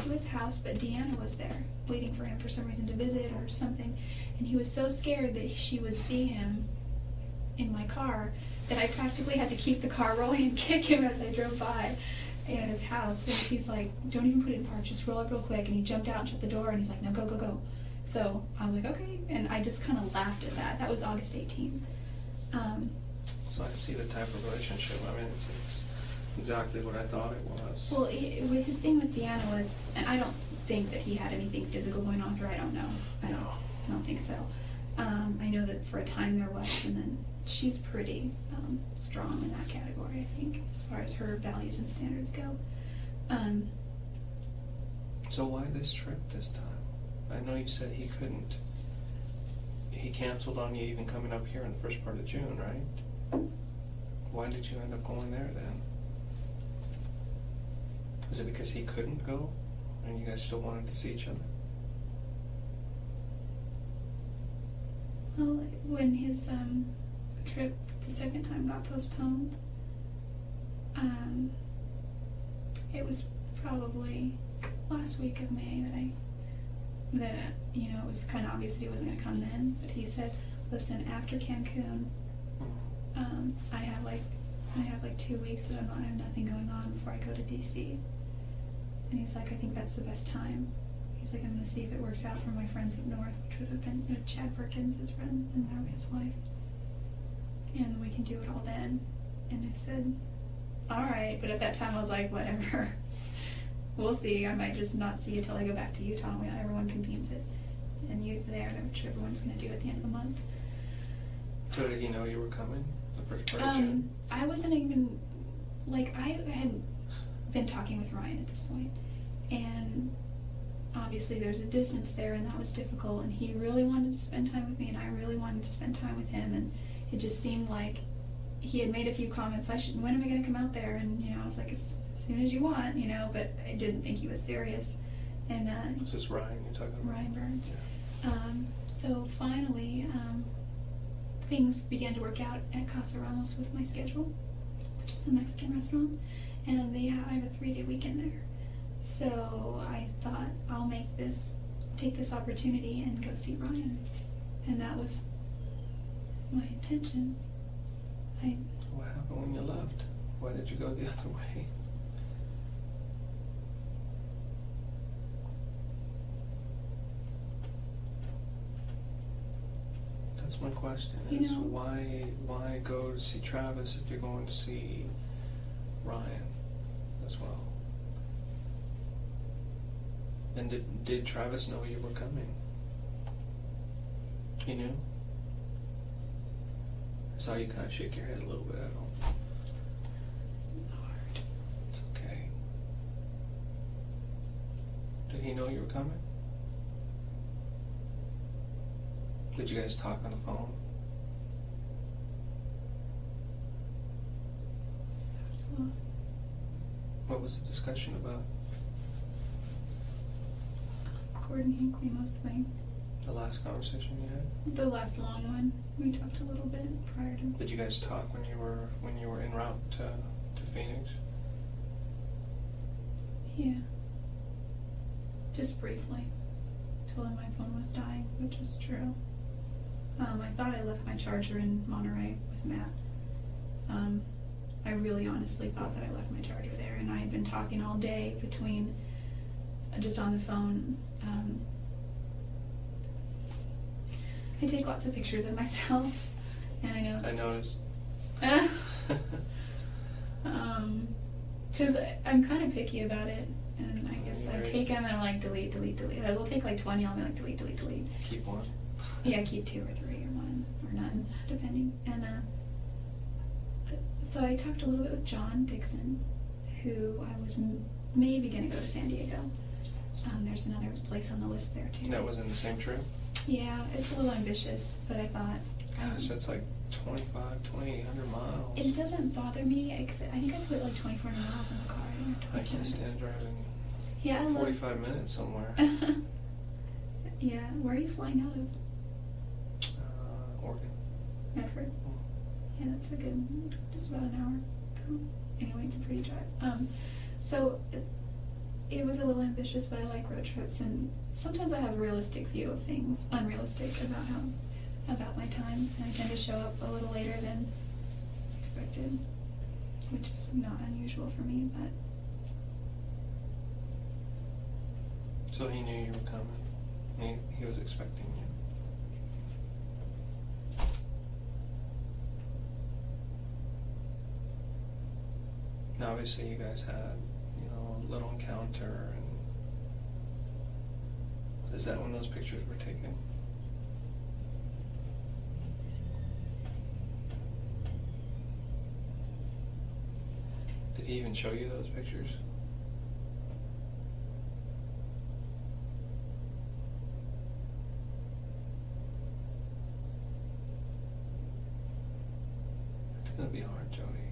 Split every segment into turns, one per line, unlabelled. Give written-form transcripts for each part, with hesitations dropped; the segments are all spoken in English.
to his house, but Deanna was there, waiting for him for some reason to visit or something, and he was so scared that she would see him in my car that I practically had to keep the car rolling and kick him as I drove by his house. And he's like, don't even put it in park, just roll up real quick. And he jumped out and shut the door, and he's like, no, go, go, go. So I was like, okay. And I just kind of laughed at that. That was August 18th.
So I see the type of relationship. I mean, it's exactly what I thought it was.
Well, his thing with Deanna was, and I don't think that he had anything physical going on with her. I don't know. I don't think so. I know that for a time there was, and then she's pretty strong in that category, I think, as far as her values and standards go.
So why this trip this time? I know you said he couldn't. He canceled on you even coming up here in the first part of June, right? Why did you end up going there then? Is it because he couldn't go and you guys still wanted to see each other?
Well, when his trip the second time got postponed, it was probably last week of May that it was kind of obvious that he wasn't going to come then. But he said, "Listen, after Cancun, I have like 2 weeks that I have nothing going on before I go to DC." And he's like, "I think that's the best time." He's like, "I'm going to see if it works out for my friends up north," which would have been Chad Perkins, his friend, and now his wife. And we can do it all then. And I said, all right. But at that time I was like, whatever. We'll see. I might just not see you till I go back to Utah when everyone convenes it. And you there, which everyone's going to do at the end of the month.
So did he know you were coming the first part of June?
I wasn't even, I had been talking with Ryan at this point. And obviously there's a distance there, and that was difficult. And he really wanted to spend time with me, and I really wanted to spend time with him. And it just seemed like he had made a few comments, when am I going to come out there? And, I was like, as soon as you want, but I didn't think he was serious. And
was this Ryan you're talking about?
Ryan Burns.
Yeah.
So finally, things began to work out at Casa Ramos with my schedule, which is the Mexican restaurant. And I have a 3-day weekend there. So I thought I'll take this opportunity and go see Ryan. And that was my intention.
What happened when you left? Why did you go the other way? That's my question, is why go to see Travis if you're going to see Ryan as well? And did Travis know you were coming? He knew? I saw you kind of shake your head a little bit at home.
This is hard.
It's okay. Did he know you were coming? Did you guys talk on the phone? What was the discussion about?
Gordon Hinckley mostly.
The last conversation you had?
The last long one. We talked a little bit prior to.
Did you guys talk when you were en route to Phoenix?
Yeah. Just briefly. Told him my phone was dying, which was true. I thought I left my charger in Monterey with Matt. I really honestly thought that I left my charger there, and I had been talking all day just on the phone. I take lots of pictures of myself, and I know
I noticed.
Because I'm kind of picky about it, and I guess I take them and I'm like, delete, delete, delete. I will take like 20, I'll be like, delete, delete, delete.
Keep one?
Yeah, keep 2 or 3 or 1 or none, depending. And so I talked a little bit with John Dixon, who I was maybe going to go to San Diego. There's another place on the list there too.
That was in the same trip?
Yeah, it's a little ambitious, but I thought...
Gosh, that's like 2,800 miles.
It doesn't bother me, except I think I put like 2,400 miles in the car.
I can't stand driving 45 minutes somewhere.
Yeah, where are you flying out of?
Oregon.
Medford? Yeah, that's a good, just about an hour. Anyway, it's a pretty drive. So it was a little ambitious, but I like road trips, and sometimes I have a realistic view of things, unrealistic about my time, and I tend to show up a little later than expected, which is not unusual for me, but
So he knew you were coming. He was expecting you. Now, obviously, you guys had, a little encounter, and is that when those pictures were taken? Did he even show you those pictures? It's gonna be hard, Jodi.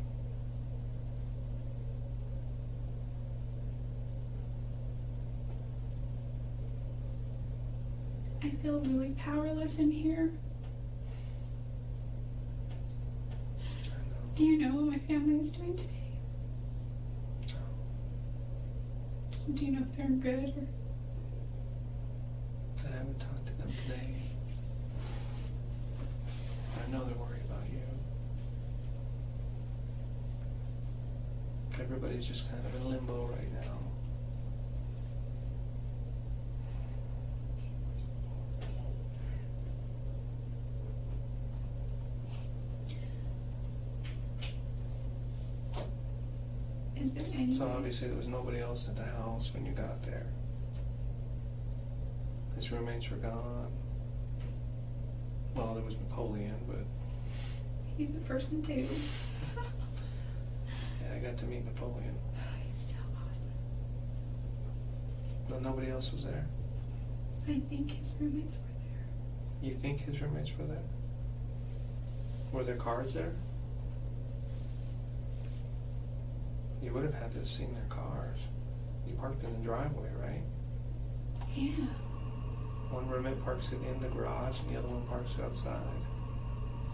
I feel really powerless in here.
I know.
Do you know what my family is doing today? Do you know if they're good or?
I haven't talked to them today. I know they're worried about you. Everybody's just kind of in limbo right now.
Is there any?
So obviously there was nobody else at the house when you got there. His roommates were gone. Well, there was Napoleon, but
He's a person too.
yeah, I got to meet Napoleon.
He's so awesome.
No, nobody else was there.
I think his roommates were there.
You think his roommates were there? Were there cars there? You would have had to have seen their cars. You parked in the driveway, right?
Yeah.
One roommate parks it in the garage and the other one parks it outside.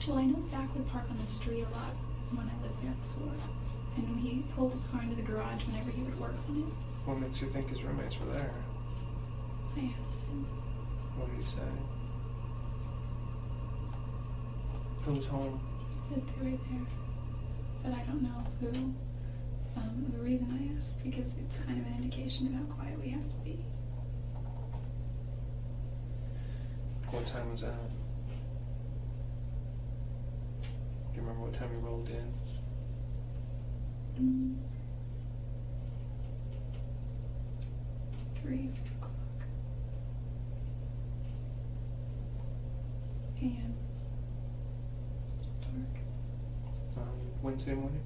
Well, I know Zach would park on the street a lot when I lived there before. And he pulled his car into the garage whenever he would work on it.
What makes you think his roommates were there?
I asked him.
What did he say? Who was home?
He said they were there. But I don't know who. The reason I asked, because it's kind of an indication of how quiet we have to be.
What time was that? Do you remember what time you rolled in?
3 o'clock a.m. Still dark,
Wednesday morning?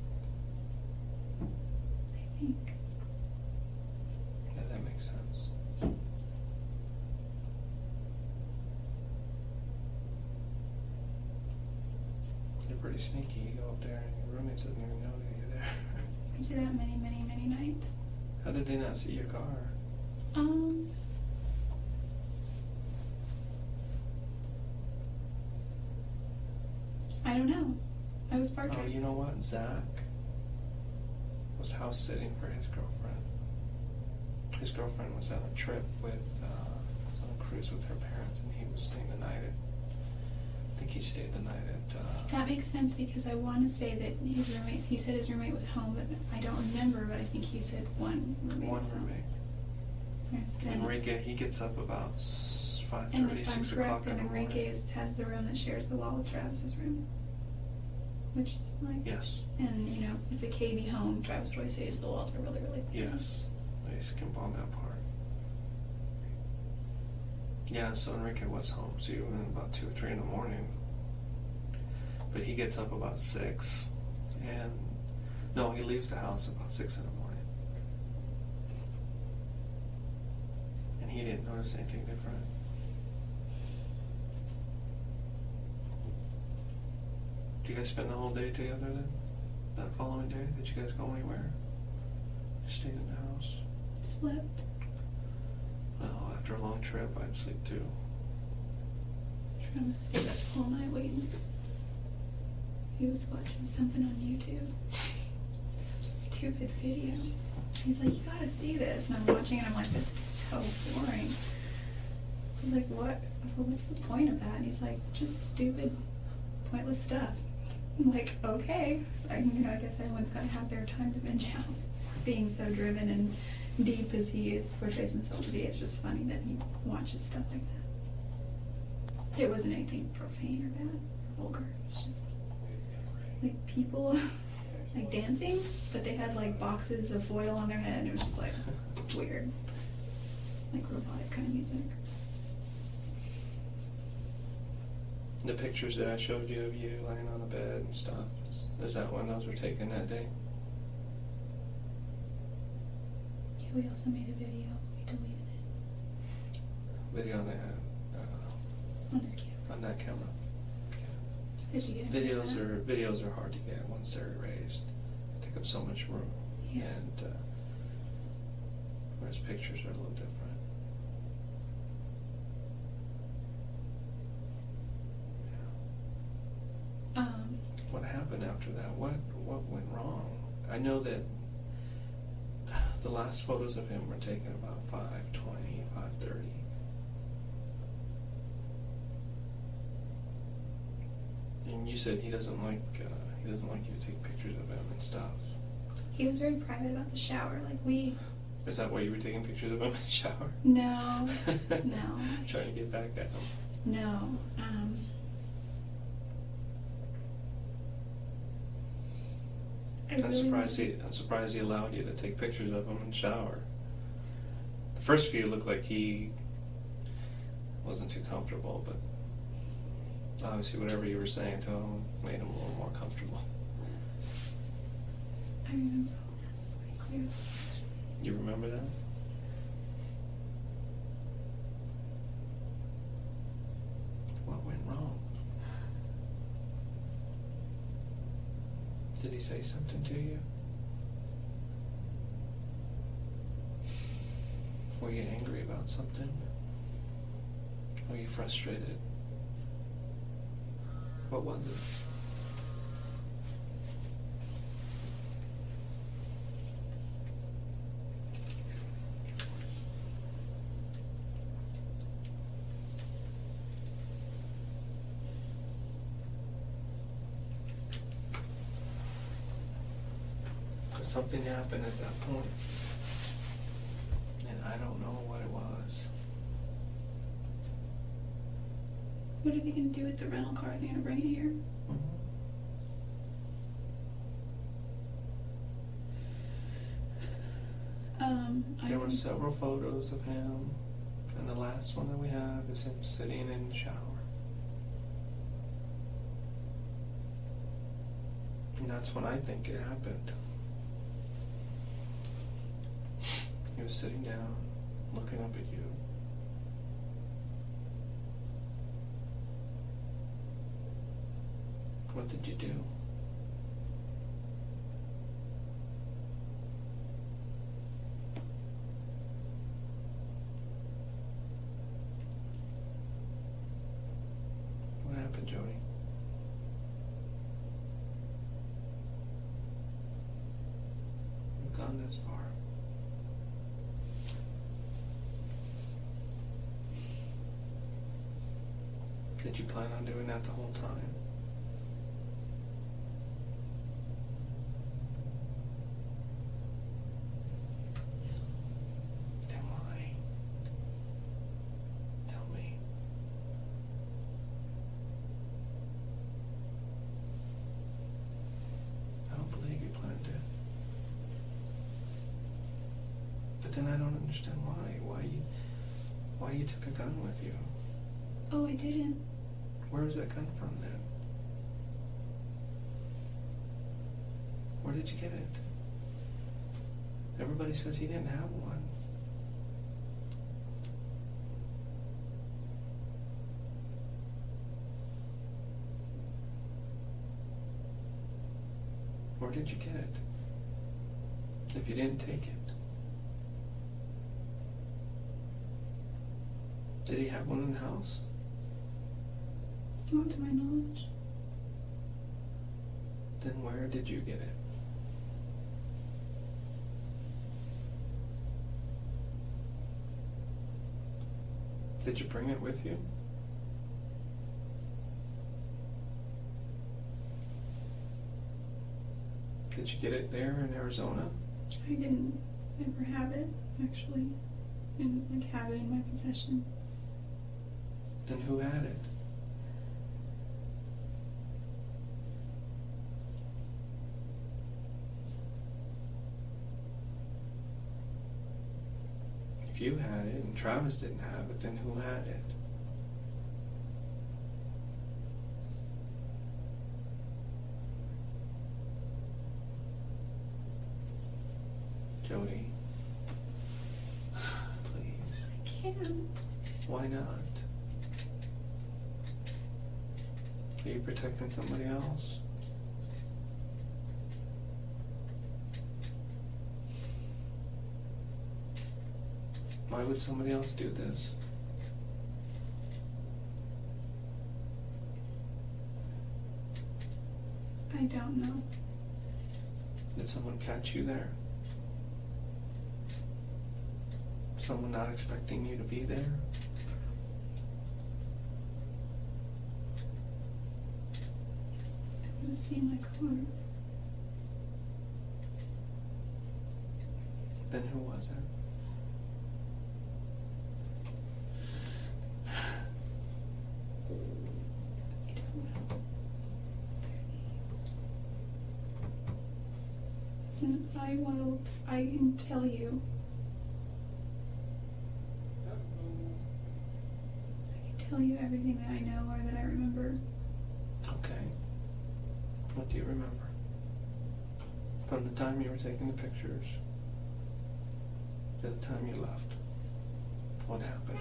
I think.
Yeah, that makes sense. You're pretty sneaky. You go up there and your roommates doesn't even know that you're there.
I do that many, many, many nights.
How did they not see your car?
I don't know. I was parked
Oh,
right.
you know what? Zach was house sitting for his girlfriend. His girlfriend was on a trip with, was on a cruise with her parents, and he was staying the night at, I think he stayed the night at,
That makes sense because I want to say that his roommate, he said his roommate was home, but I don't remember, but I think he said one roommate
one
was home.
roommate.
Yes, then-
Enrique, he gets up about 5:30,
And if
6
I'm
o'clock
correct,
in
then
the
Enrique
morning.
has the room that shares the wall with Travis's room. Which is like,
Yes,
and you know, it's a KB home. Travis always says the walls are really, really thin.
yes. I skimp on that part. Yeah, so Enrique was home, so you went in about 2 or 3 in the morning. But he gets up about 6, and no, he leaves the house about 6 in the morning. And he didn't notice anything different. Did you guys spend the whole day together then? That following day? Did you guys go anywhere? You stayed in the house?
Slept.
Well, after a long trip, I'd sleep too.
Travis stayed up all night waiting. He was watching something on YouTube. So stupid. stupid video. He's like, you gotta see this. And I'm watching it, I'm like, this is so boring. I was like, what? I was like, what's the point of that? And he's like, just stupid, pointless stuff. I'm like, okay. I guess everyone's gotta have their time to binge out. Being so driven and deep as he is, portrays himself to be, it's just funny that he watches stuff like that. It wasn't anything profane or bad or vulgar. It's just like people like dancing, but they had like boxes of foil on their head, and it was just like weird, like robotic kind of music.
The pictures that I showed you of you laying on the bed and stuff, is that when those were taken that day?
Yeah, we also made a video. We deleted it.
Video on
On his camera.
on that camera.
Did you get it?
Videos are hard to get once they're erased. They take up so much room.
Yeah.
And whereas pictures are a little different. What happened after that? What went wrong? I know that the last photos of him were taken about 5:20, 5:30. And you said he doesn't like you to take pictures of him and stuff.
He was very private about the shower. Like we.
Is that why you were taking pictures of him in the shower?
No. No.
Trying to get back at him.
No.
I'm surprised he allowed you to take pictures of him in the shower. The first few looked like he wasn't too comfortable, but obviously whatever you were saying to him made him a little more comfortable.
I remember all that pretty clearly.
You remember that? What went wrong? Did he say something to you? Were you angry about something? Were you frustrated? What was it? Something happened at that point, and I don't know what it was.
What are they going to do with the rental car? Are they going to bring it here?
There were several photos of him, and the last one that we have is him sitting in the shower. And that's when I think it happened. He was sitting down, looking up at you. What did you do? What happened, Jodi? We've gone this far. Did you plan on doing that the whole time? Then why? Tell me. I don't believe you planned it. But then I don't understand why. Why you took a gun with you?
Oh, I didn't.
Where was that gun from then? Where did you get it? Everybody says he didn't have one. Where did you get it? If you didn't take it. Did he have one in the house?
Not to my knowledge.
Then where did you get it? Did you bring it with you? Did you get it there in Arizona?
I didn't ever have it, actually. Didn't like have it in my possession.
Then who had it? If you had it and Travis didn't have it, then who had it? Jodi, please.
I can't.
Why not? Are you protecting somebody else? Why would somebody else do this?
I don't know.
Did someone catch you there? Someone not expecting you to be there?
They would have seen my car.
Then who was it?
I don't know. Listen, I can tell you. I can tell you everything that I know or that I remember.
Okay. What do you remember? From the time you were taking the pictures to the time you left. What happened?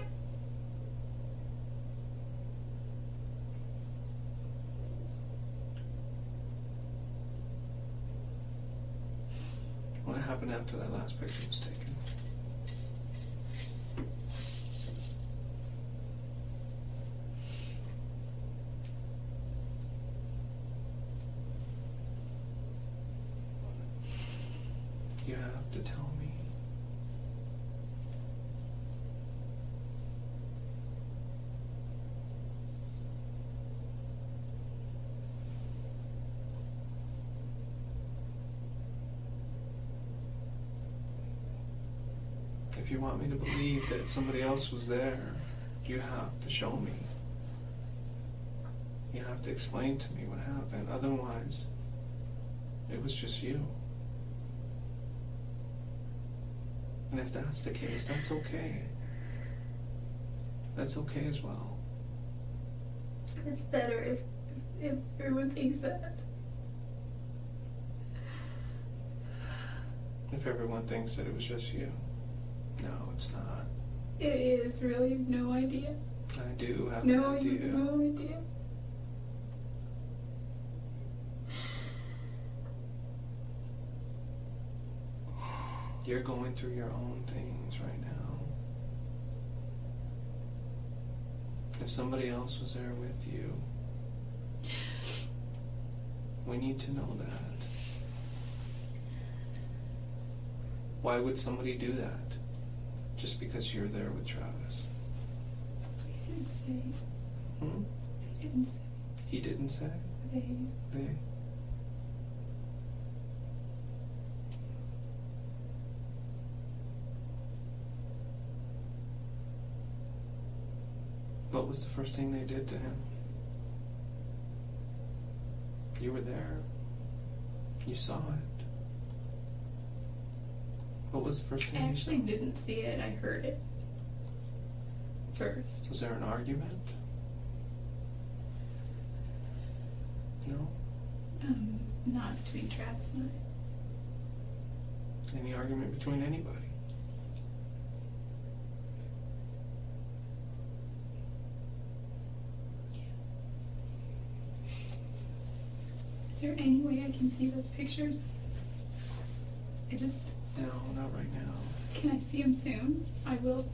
What happened after that last picture was taken? You have to tell me. If you want me to believe that somebody else was there, you have to show me. You have to explain to me what happened. Otherwise, it was just you. And if that's the case, that's okay. That's okay as well.
It's better if everyone thinks that.
If everyone thinks that it was just you. No, it's not.
It is really, you have no idea.
I do have
No,
an idea.
you have no idea.
You're going through your own things right now. If somebody else was there with you, we need to know that. Why would somebody do that? Just because you're there with Travis?
They didn't say.
Hmm?
They didn't say.
He didn't say? They? What was the first thing they did to him? You were there. You saw it. What was the first thing
I
you saw?
actually didn't see it, I heard it first.
Was there an argument? No?
Not between Travis and I.
Any argument between anybody?
Is there any way I can see those pictures?
No, not right now.
Can I see them soon? I will.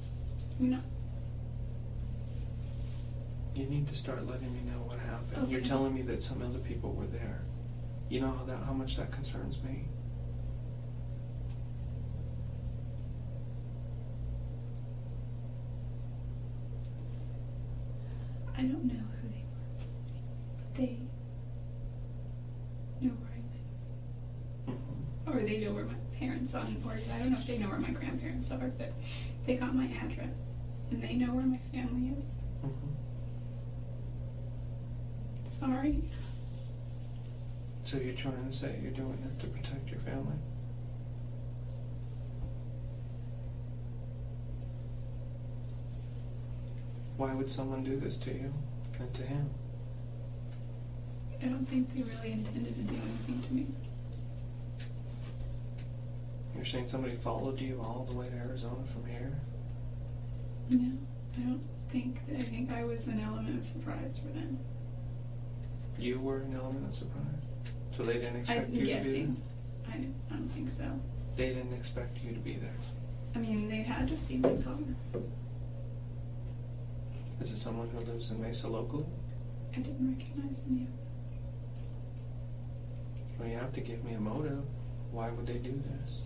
No.
You need to start letting me know what happened.
Okay.
You're telling me that some other people were there. You know how much that concerns me.
I don't know who they were. They know where I live.
Mm-hmm.
Or they know where my parents are, or I don't know if they know where my grandparents are, but they got my address, and they know where my family is.
Mm-hmm.
Sorry.
So you're trying to say you're doing this to protect your family? Why would someone do this to you and to him?
I don't think they really intended to do anything to me.
You're saying somebody followed you all the way to Arizona from here?
No, I don't think that. I think I was an element of surprise for them.
You were an element of surprise? So they didn't expect you to be there?
I don't think so.
They didn't expect you to be there?
I mean, they had to have seen my car.
Is it someone who lives in Mesa local?
I didn't recognize any of them.
Well, you have to give me a motive. Why would they do this?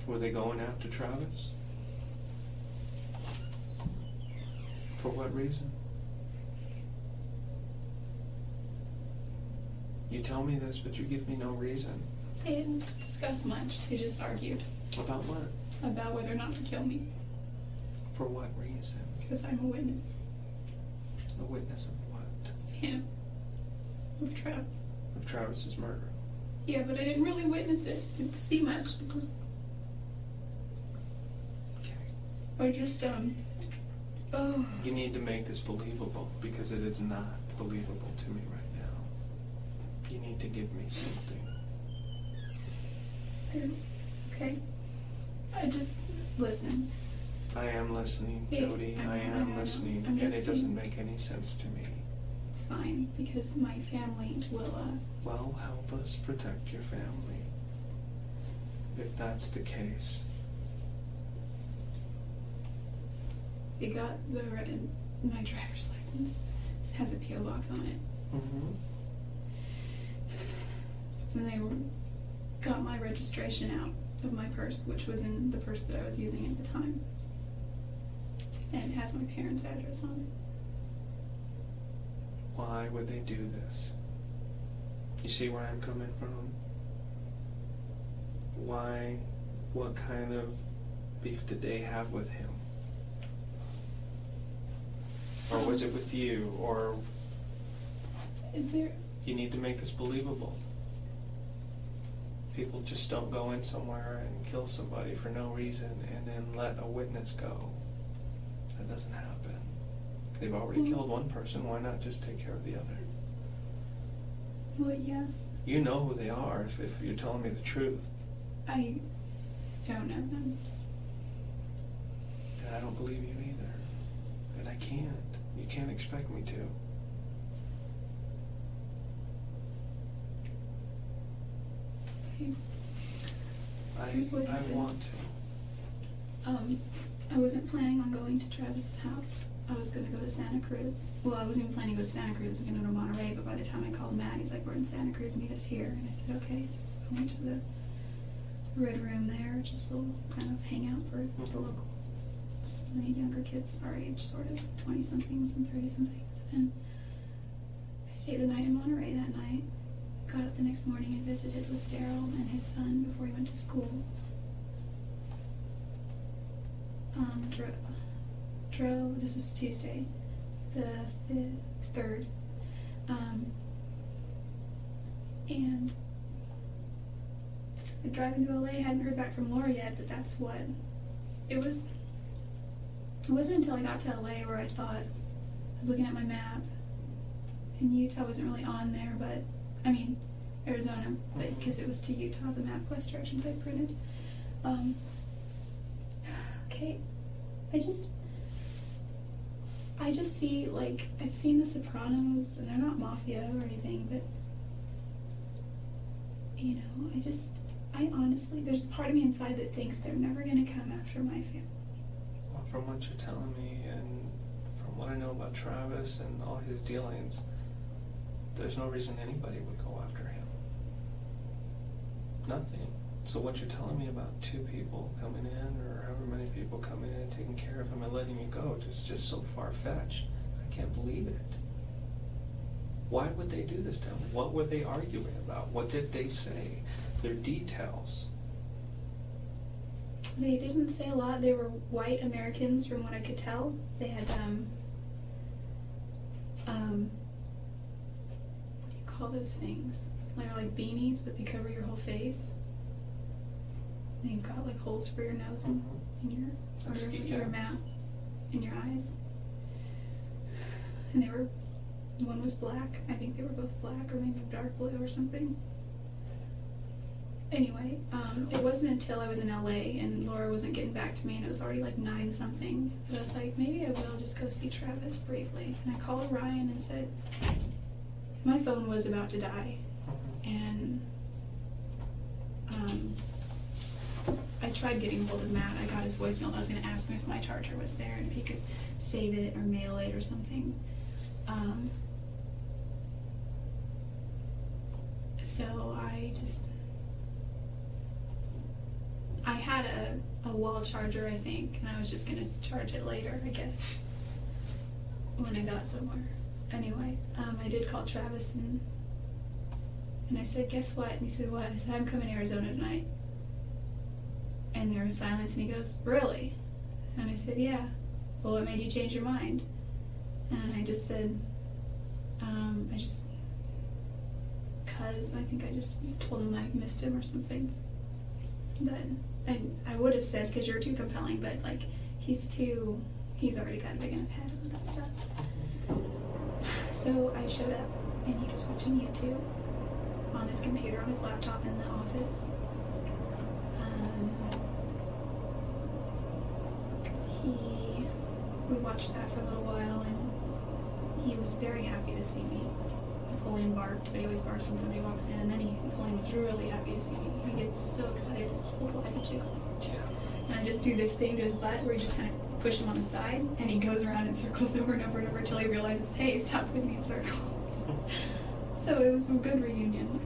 Were they going after Travis? For what reason? You tell me this, but you give me no reason.
They didn't discuss much. They just argued
About what?
about whether or not to kill me.
For what reason?
Because I'm a witness.
A witness of what?
Him. Of Travis.
Of Travis's murder.
Yeah, but I didn't really witness it. Didn't see much. Because
Okay.
I just, oh.
You need to make this believable, because it is not believable to me right now. You need to give me something.
Okay. I just, listen.
I am listening,
Yeah,
Jodi. I am listening,
I'm
and
just
it doesn't
saying-
make any sense to me.
It's fine, because my family will,
Well, help us protect your family, if that's the case.
they got my driver's license. It has a P.O. box on it.
Mm-hmm.
And they got my registration out of my purse, which was in the purse that I was using at the time. And it has my parents' address on it.
Why would they do this? You see where I'm coming from? Why? What kind of beef did they have with him? Or was it with you? Or you need to make this believable. People just don't go in somewhere and kill somebody for no reason and then let a witness go. That doesn't happen. They've already killed one person, why not just take care of the other?
Well, yeah.
You know who they are if you're telling me the truth.
I don't know them.
And I don't believe you either. And I can't. You can't expect me to.
Here's what
I
happened.
want to.
I wasn't planning on going to Travis's house. I was gonna go to Santa Cruz. Well, I wasn't even planning to go to Santa Cruz. I was gonna go to Monterey, but by the time I called Matt, he's like, we're in Santa Cruz, meet us here. And I said, okay. So I went to the Red Room there, just a little kind of hangout for the locals. So the younger kids our age, sort of 20-somethings and 30-somethings. And I stayed the night in Monterey that night. Got up the next morning and visited with Daryl and his son before he went to school. Drove, this was Tuesday, the 3rd, and started driving to LA. I hadn't heard back from Laura yet, but that's what, it wasn't until I got to LA where I thought, I was looking at my map, and Utah wasn't really on there, but, I mean, Arizona, but because it was to Utah, the MapQuest directions I printed. Okay, I just see, like, I've seen The Sopranos, and they're not mafia or anything, but, you know, I honestly, there's a part of me inside that thinks they're never gonna come after my family.
Well, from what you're telling me and from what I know about Travis and all his dealings, there's no reason anybody would go after him. Nothing. So what you're telling me about 2 people coming in, or however many people coming in and taking care of him and letting you go, is just so far-fetched. I can't believe it. Why would they do this to him? What were they arguing about? What did they say? Their details.
They didn't say a lot. They were white Americans from what I could tell. They had, what do you call those things? They're like beanies, but they cover your whole face. They've got like holes for your nose and in your,
Like ski
your
caps.
mouth, in your eyes. And one was black. I think they were both black, or maybe dark blue or something. Anyway, it wasn't until I was in LA and Laura wasn't getting back to me, and it was already like 9 something, that I was like, maybe I will just go see Travis briefly. And I called Ryan and said, my phone was about to die, and I tried getting hold of Matt. I got his voicemail. I was going to ask him if my charger was there and if he could save it or mail it or something. So I had a wall charger, I think, and I was just going to charge it later, I guess, when I got somewhere. Anyway, I did call Travis and I said, guess what? And he said, what? I said, I'm coming to Arizona tonight. And there was silence, and he goes, really? And I said, yeah. Well, what made you change your mind? And I just said, cause I think I just told him I missed him or something. But I would have said, cause you're too compelling, but like, he's already got a big enough head and that stuff. So I showed up, and he was watching YouTube on his computer, on his laptop in the office. We watched that for a little while, and he was very happy to see me. Napoleon barked, but he always barks when somebody walks in, and then Napoleon was really happy to see me. He gets so excited, his whole body jiggles.
Yeah.
And I just do this thing to his butt where you just kind of push him on the side, and he goes around in circles over and over and over until he realizes, hey, stop putting me in circles. So it was a good reunion.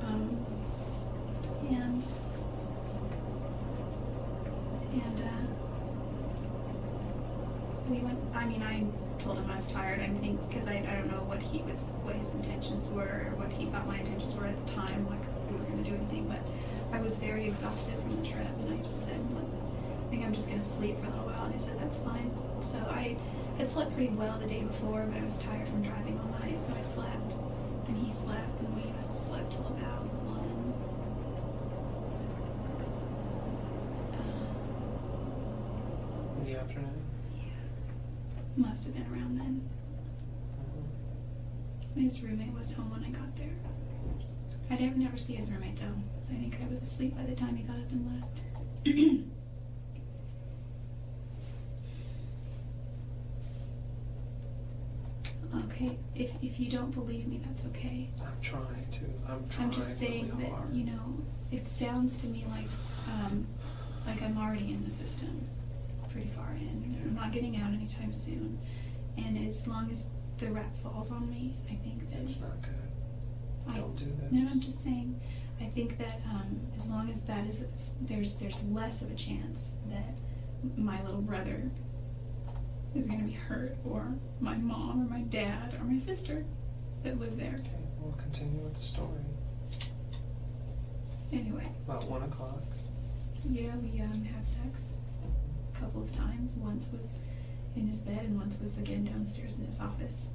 We went, I told him I was tired, I think, because I don't know what his intentions were, or what he thought my intentions were at the time, like if we were going to do anything, but I was very exhausted from the trip, and I just said, look, I think I'm just going to sleep for a little while, and he said, that's fine. So I had slept pretty well the day before, but I was tired from driving all night, so I slept, and he slept, and we must have slept till about 1.
In the afternoon?
Must have been around then. His roommate was home when I got there. I didn't never see his roommate though, so I think I was asleep by the time he thought I'd been left. Okay, if you don't believe me, that's okay.
I'm trying to.
I'm just saying
really
that,
hard.
you know, it sounds to me like I'm already in the system, pretty far in. I'm not getting out anytime soon, and as long as the rap falls on me, I think that
It's not good. Don't do this.
No, I'm just saying. I think that as long as that is, there's less of a chance that my little brother is going to be hurt, or my mom, or my dad, or my sister that live there.
Okay, we'll continue with the story.
Anyway.
About 1 o'clock.
Yeah, we had sex a couple of times. Once was in his bed, and once was again downstairs in his office.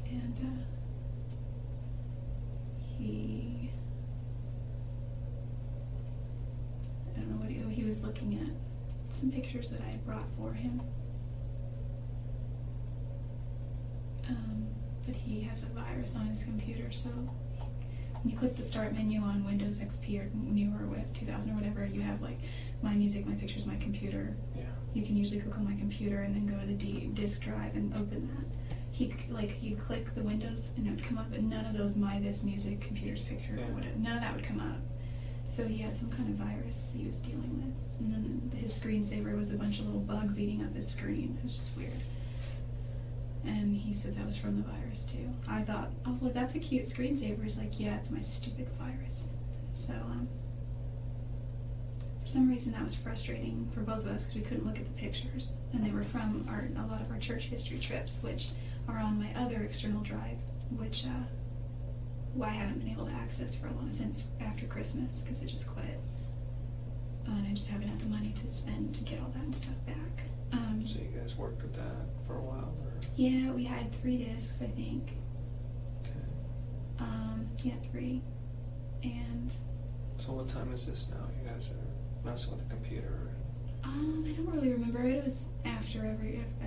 And I don't know what he was looking at some pictures that I had brought for him. But he has a virus on his computer, so when you click the start menu on Windows XP or newer with 2000 or whatever, you have like my music, my pictures, my computer.
Yeah.
You can usually click on my computer and then go to the disk drive and open that. You'd click the Windows and it would come up, but none of those my this music, computers, picture,
Yeah.
or whatever, none of that would come up. So he had some kind of virus he was dealing with. And then his screensaver was a bunch of little bugs eating up his screen. It was just weird. And he said that was from the virus too. I was like, that's a cute screensaver. He's like, yeah, it's my stupid virus. So, for some reason that was frustrating for both of us because we couldn't look at the pictures. And they were from a lot of our church history trips, which are on my other external drive, which I haven't been able to access for a long since after Christmas because it just quit. And I just haven't had the money to spend to get all that stuff back.
So you guys worked with that for a while, or?
Yeah, we had 3 discs, I think.
Okay.
Yeah, 3. And
So what time is this now? You guys are messing with the computer?
I don't really remember. It was after we had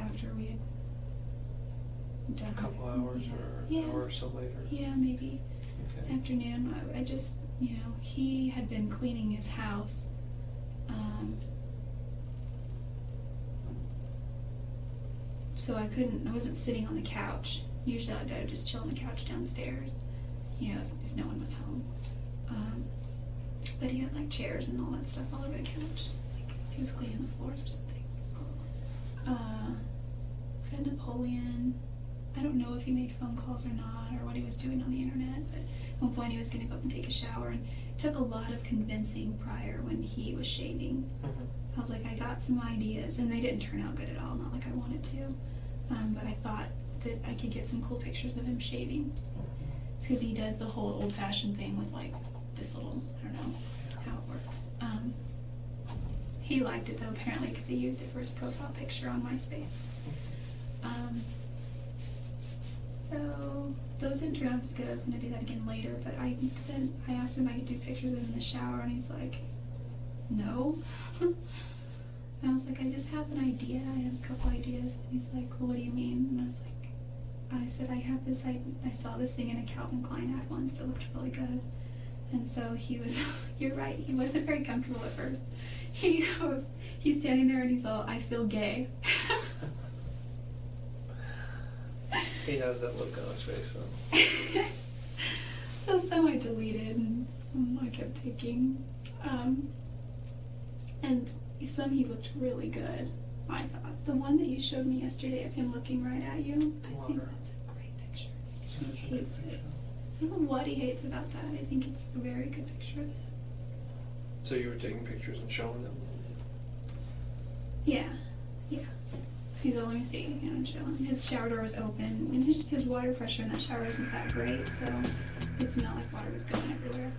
done
A couple hours or an hour or so later?
Yeah, maybe.
Okay.
Afternoon. I just, he had been cleaning his house. So I wasn't sitting on the couch. Usually I would just chill on the couch downstairs, if no one was home. But he had like chairs and all that stuff all over the couch. Like he was cleaning the floors or something. Fed Napoleon. I don't know if he made phone calls or not, or what he was doing on the internet, but at one point he was going to go up and take a shower, and it took a lot of convincing prior when he was shaving.
Mm-hmm.
I was like, I got some ideas, and they didn't turn out good at all, not like I wanted to, but I thought that I could get some cool pictures of him shaving. It's because he does the whole old-fashioned thing with like this little, I don't know how it works. He liked it though, apparently, because he used it for his profile picture on MySpace. So those didn't turn out as good. I was going to do that again later, but I asked him if I could do pictures of him in the shower, and he's like, no. And I was like, I just have an idea. I have a couple ideas. And he's like, well, what do you mean? And I said, I have this, I saw this thing in a Calvin Klein ad once that looked really good. And so he was, you're right, he wasn't very comfortable at first. He's standing there and he's all, I feel gay.
He has that look on his face, though.
So some I deleted and some I kept taking. And some he looked really good, I thought. The one that you showed me yesterday of him looking right at you, I think that's a great picture. He hates it. I don't know what he hates about that. I think it's a very good picture of him.
So you were taking pictures and showing them?
Yeah. He's all, let me see, chilling. His shower door was open, and his water pressure in that shower isn't that great, so it's not like water was going everywhere.